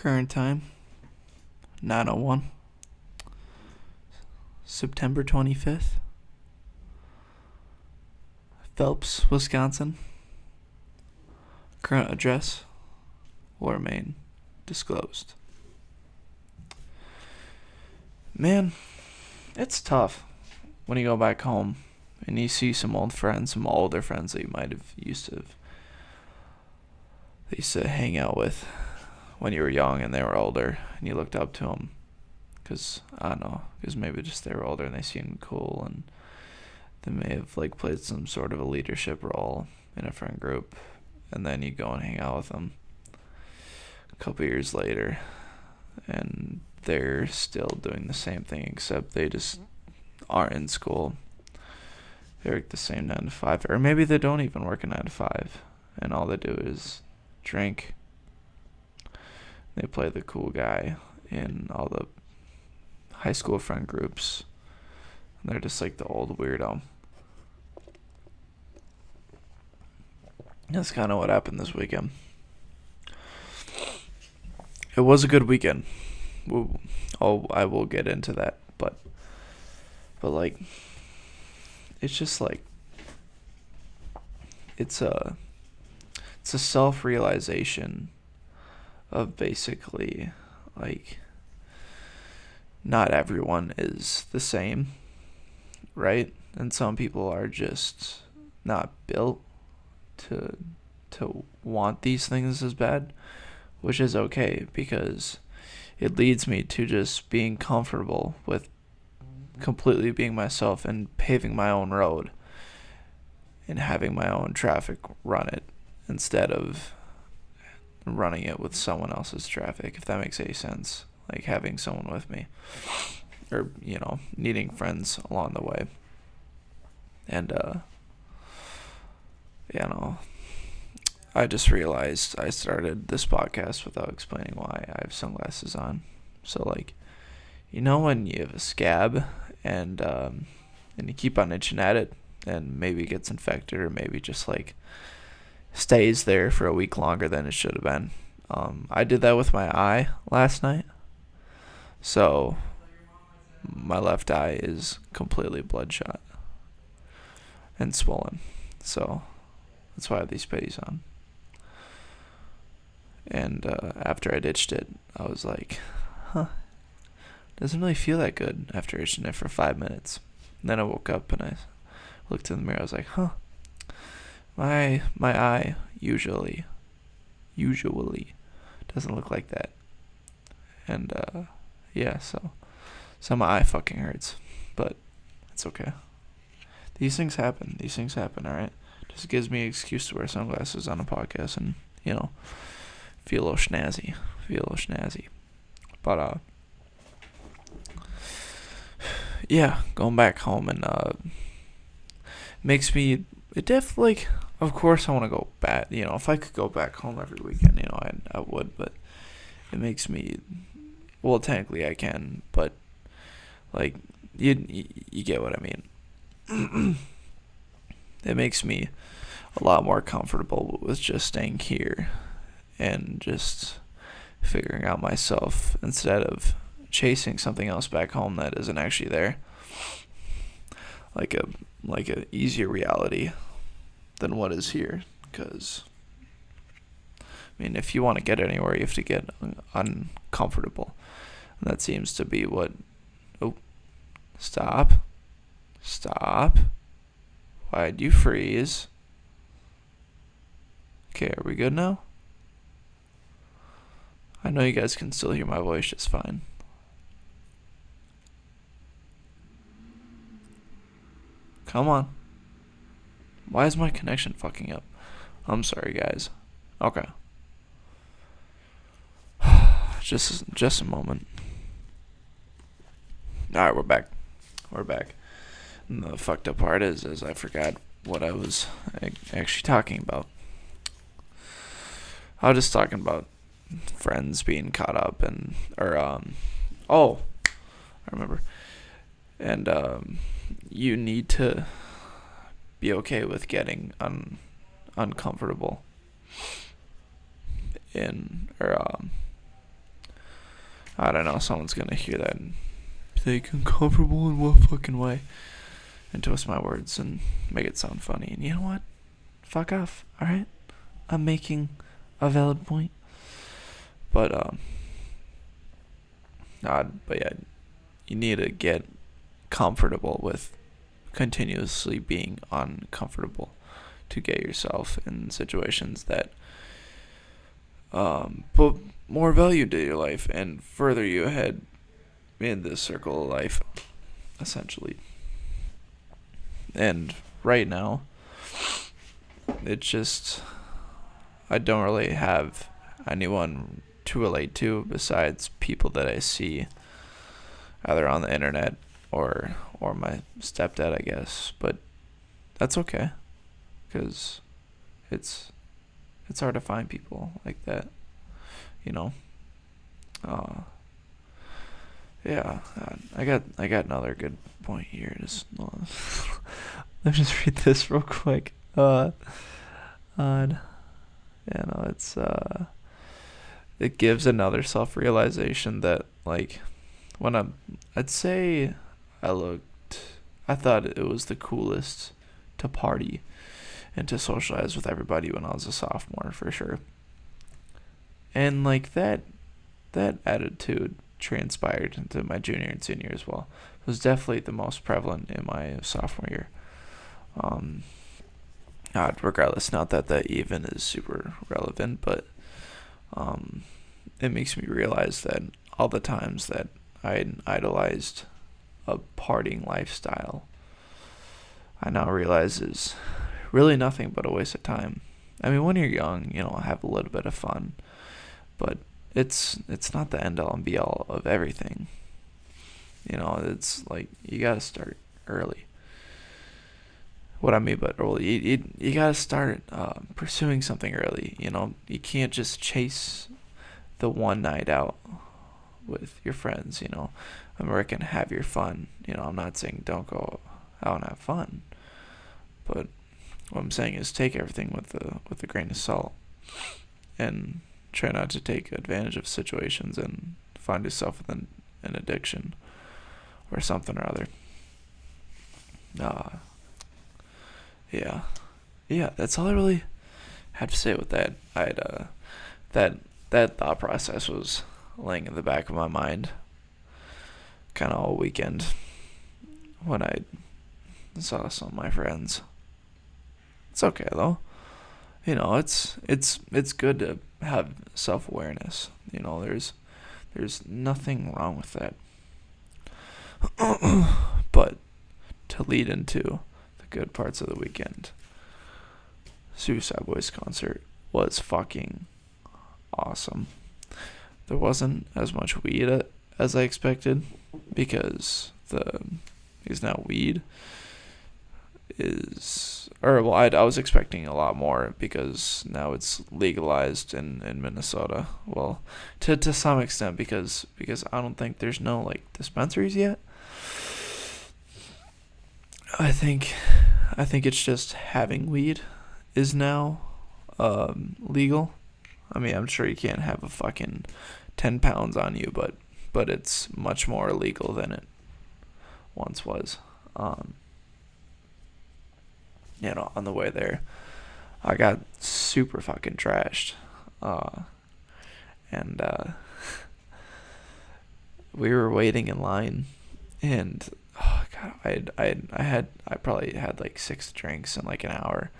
Current time 9:01, September 25th, Phelps, Wisconsin. Current address will remain disclosed. Man, it's tough when you go back home and you see some old friends, some older friends that you might have used to hang out with when you were young and they were older and you looked up to them because I don't know, because maybe just they were older and they seemed cool and they may have like played some sort of a leadership role in a friend group, and then you go and hang out with them a couple years later and they're still doing the same thing except they just aren't in school. They work the same 9 to 5, or maybe they don't even work a 9 to 5 and all they do is drink. They play the cool guy in all the high school friend groups. And they're just like the old weirdo. That's kind of what happened this weekend. It was a good weekend. I will get into that, but like, it's just like it's a self-realization of basically like not everyone is the same, right? And some people are just not built to want these things as bad, which is okay because it leads me to just being comfortable with completely being myself and paving my own road and having my own traffic run it instead of running it with someone else's traffic, if that makes any sense. Like having someone with me or, needing friends along the way. And, I just realized I started this podcast without explaining why I have sunglasses on. So, like, when you have a scab and you keep on itching at it and maybe it gets infected or maybe just, like, stays there for a week longer than it should have been. I did that with my eye last night. So, my left eye is completely bloodshot and swollen. So, that's why I have these pennies on. And after I ditched it, I was like, doesn't really feel that good after itching it for 5 minutes. And then I woke up and I looked in the mirror. I was like, my eye usually doesn't look like that. And so my eye fucking hurts, but it's okay. These things happen, alright? Just gives me an excuse to wear sunglasses on a podcast and, feel a little snazzy. But, going back home and, makes me, it definitely, of course I want to go back, if I could go back home every weekend, I would, but it makes me, well, technically I can, but, like, you get what I mean. It makes me a lot more comfortable with just staying here and just figuring out myself instead of chasing something else back home that isn't actually there. Like a easier reality than what is here. Because, if you want to get anywhere, you have to get uncomfortable. And that seems to be what... Oh, stop. Why'd you freeze? Okay, are we good now? I know you guys can still hear my voice just fine. Come on. Why is my connection fucking up? I'm sorry, guys. Okay. Just a moment. Alright, we're back. And the fucked up part is I forgot what I was actually talking about. I was just talking about friends being caught up I remember. And you need to be okay with getting uncomfortable I don't know, someone's gonna hear that and think uncomfortable in what fucking way, and twist my words and make it sound funny. And you know what? Fuck off. All right, I'm making a valid point. But but yeah, you need to get comfortable with continuously being uncomfortable to get yourself in situations that put more value to your life and further you ahead in this circle of life, essentially. And right now, it's just, I don't really have anyone to relate to besides people that I see either on the internet or my stepdad, I guess. But that's okay, because it's it's hard to find people like that, you know. Uh, yeah, I got another good point here. Just let me just read this real quick. On yeah, no, it gives another self-realization that, like, when I'd say I thought it was the coolest to party and to socialize with everybody when I was a sophomore, for sure. And like that attitude transpired into my junior and senior as well. It was definitely the most prevalent in my sophomore year. Um, Regardless, not that that even is super relevant, but um, it makes me realize that all the times that I idolized a partying lifestyle, I now realize is really nothing but a waste of time. I mean, when you're young, have a little bit of fun, but it's not the end all and be all of everything. It's like you gotta start early. What I mean by early, you gotta start pursuing something early. You can't just chase the one night out with your friends. American, have your fun. I'm not saying don't go out and have fun, but what I'm saying is take everything with a grain of salt, and try not to take advantage of situations and find yourself with an addiction or something or other. Uh, yeah, yeah. That's all I really had to say with that. That that thought process was laying in the back of my mind, kind of all weekend when I saw some of my friends. It's okay though. It's good to have self awareness. There's nothing wrong with that. But to lead into the good parts of the weekend, Suicide Boys concert was fucking awesome. There wasn't as much weed as I expected, because now weed is, or well, I was expecting a lot more because now it's legalized in Minnesota. Well, to some extent, because I don't think there's no like dispensaries yet. I think it's just having weed is now legal. I mean, I'm sure you can't have a fucking 10 pounds on you, but it's much more illegal than it once was. Um, on the way there, I got super fucking trashed. Uh, and we were waiting in line, and oh god, I probably had like 6 drinks in like an hour,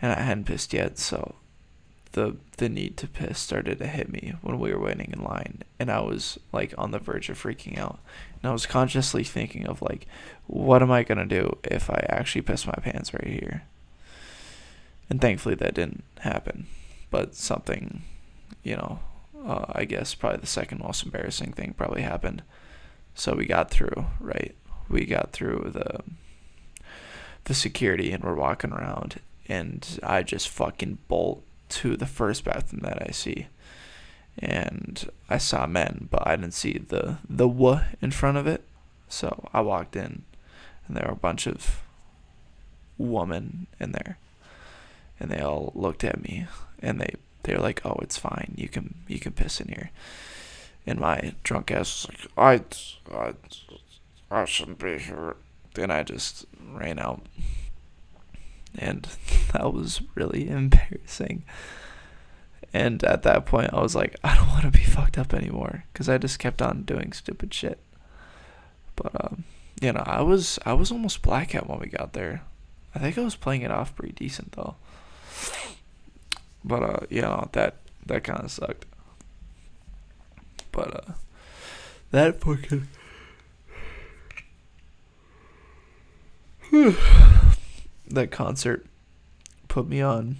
and I hadn't pissed yet, so the need to piss started to hit me when we were waiting in line, and I was like on the verge of freaking out, and I was consciously thinking of like, what am I gonna do if I actually piss my pants right here? And thankfully that didn't happen, but something, I guess probably the second most embarrassing thing probably happened. So we got through, right? We got through the security, and we're walking around, and I just fucking bolt to the first bathroom that I see, and I saw men, but I didn't see the "w" in front of it. So I walked in, and there were a bunch of women in there, and they all looked at me, and they're like, "Oh, it's fine. You can piss in here." And my drunk ass was like, I shouldn't be here. Then I just ran out. And that was really embarrassing. And at that point, I was like, I don't want to be fucked up anymore. Because I just kept on doing stupid shit. But, I was almost blackout when we got there. I think I was playing it off pretty decent, though. But, that kind of sucked. But, that fucking... that concert put me on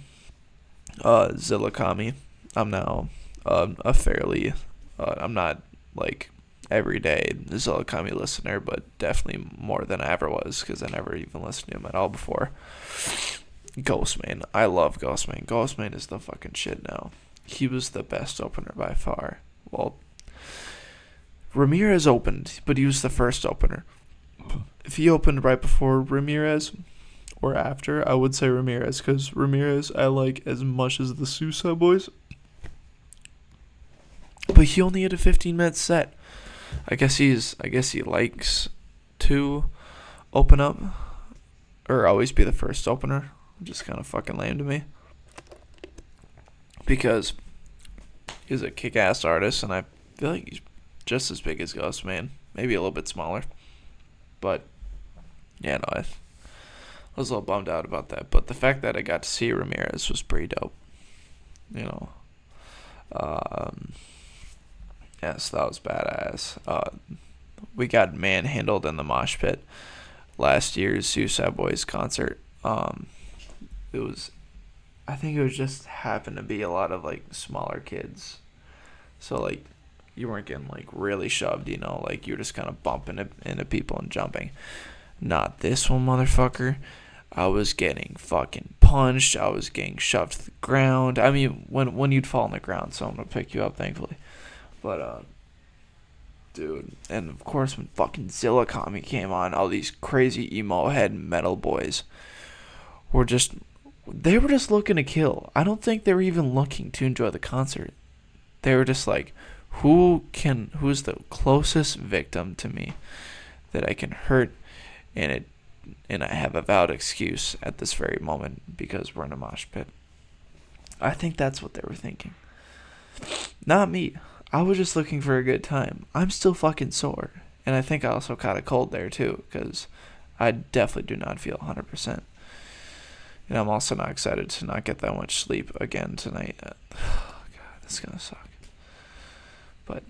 Zillakami. I'm now a fairly... I'm not, like, everyday Zillakami listener, but definitely more than I ever was, because I never even listened to him at all before. Ghostman. I love Ghostman. Ghostman is the fucking shit now. He was the best opener by far. Well, Ramirez opened, but he was the first opener. If he opened right before Ramirez or after, I would say Ramirez, because Ramirez I like as much as the Suicide Boys. But he only had a 15-minute set. I guess he likes to open up or always be the first opener. Just kind of fucking lame to me. Because he's a kick-ass artist, and I feel like he's just as big as Ghostman. Maybe a little bit smaller. But, yeah, no, I was a little bummed out about that. But the fact that I got to see Ramirez was pretty dope. Yes, that was badass. We got manhandled in the mosh pit last year's Suicide Boys concert. I think it was just happened to be a lot of, like, smaller kids. So, like, you weren't getting, like, really shoved, like, you were just kind of bumping into people and jumping. Not this one, motherfucker. I was getting fucking punched. I was getting shoved to the ground. I mean, when you'd fall on the ground, someone would pick you up, thankfully. But, dude, and of course when fucking Zillakami came on, all these crazy emo head metal boys were just looking to kill. I don't think they were even looking to enjoy the concert. They were just like, who's the closest victim to me that I can hurt, and I have a valid excuse at this very moment because we're in a mosh pit. I think that's what they were thinking. Not me. I was just looking for a good time. I'm still fucking sore. And I think I also caught a cold there too, because I definitely do not feel 100%. And I'm also not excited to not get that much sleep again tonight. God, this is going to suck. But,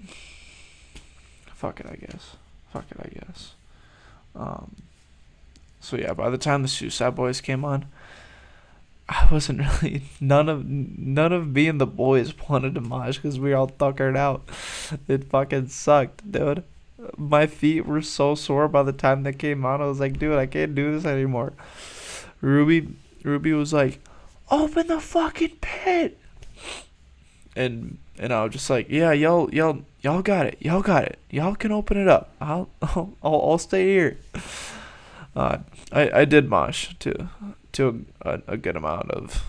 fuck it, I guess. So yeah, by the time the Suicide Boys came on, I wasn't really... None of me and the boys wanted to mosh because we were all tuckered out. It fucking sucked, dude. My feet were so sore by the time they came on. I was like, dude, I can't do this anymore. Ruby was like, open the fucking pit. And I was just like, yeah, y'all got it. Y'all can open it up. I'll stay here. I did mosh to a good amount of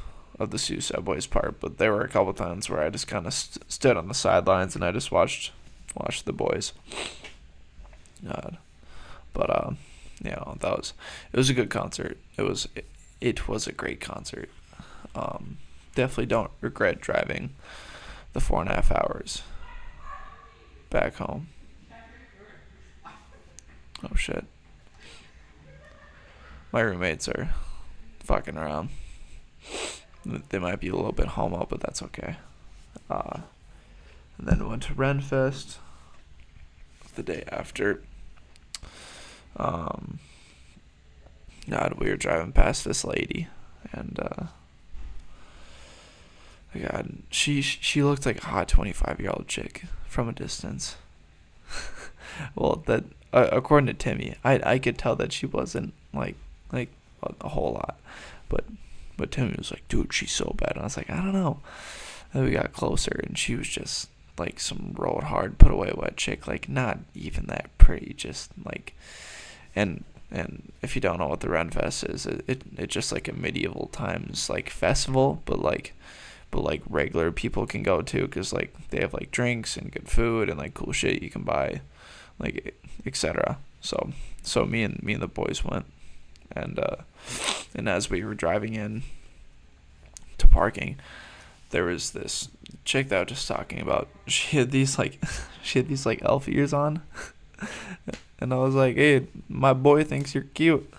the Suicide Boys part, but there were a couple times where I just kind of stood on the sidelines and I just watched the boys. But it was a good concert. It was a great concert. Definitely don't regret driving the 4.5 hours back home. Oh shit. My roommates are fucking around. They might be a little bit homo, but that's okay. And then went to Renfest the day after. God, we were driving past this lady, and God, she looked like a hot 25-year-old chick from a distance. Well, that according to Timmy, I could tell that she wasn't like a whole lot, but Timmy was like, dude, she's so bad, and I was like, I don't know. Then we got closer, and she was just like some rolled hard, put away wet chick, like not even that pretty, just like, and if you don't know what the Renfest is, it's just like a medieval times like festival, but but like regular people can go to, because like they have like drinks and good food and like cool shit you can buy, like etc. So me and the boys went, and as we were driving in to parking, there was this chick that I was just talking about. She had these like elf ears on, and I was like, "Hey, my boy thinks you're cute,"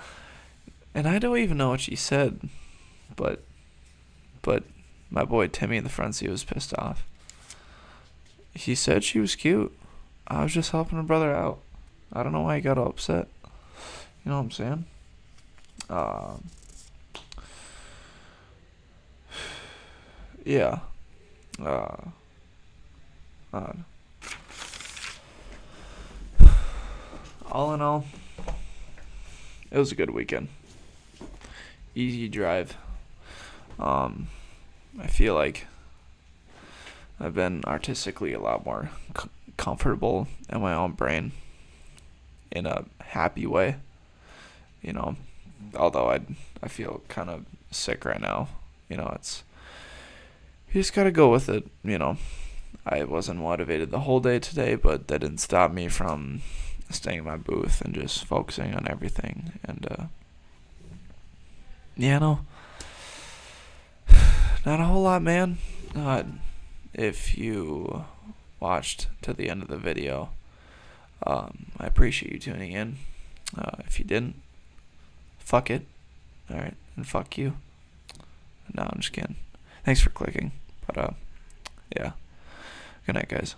and I don't even know what she said, but my boy Timmy in the front seat was pissed off. He said she was cute. I was just helping a brother out. I don't know why he got all upset. You know what I'm saying? Yeah. Uh, all in all, it was a good weekend. Easy drive. I feel like I've been artistically a lot more comfortable in my own brain, in a happy way. You know, although I feel kind of sick right now. It's, you just gotta go with it. I wasn't motivated the whole day today, but that didn't stop me from staying in my booth and just focusing on everything. And yeah, no, not a whole lot, man. If you watched to the end of the video, I appreciate you tuning in. If you didn't, fuck it. Alright, and fuck you. No, I'm just kidding. Thanks for clicking. But yeah. Good night, guys.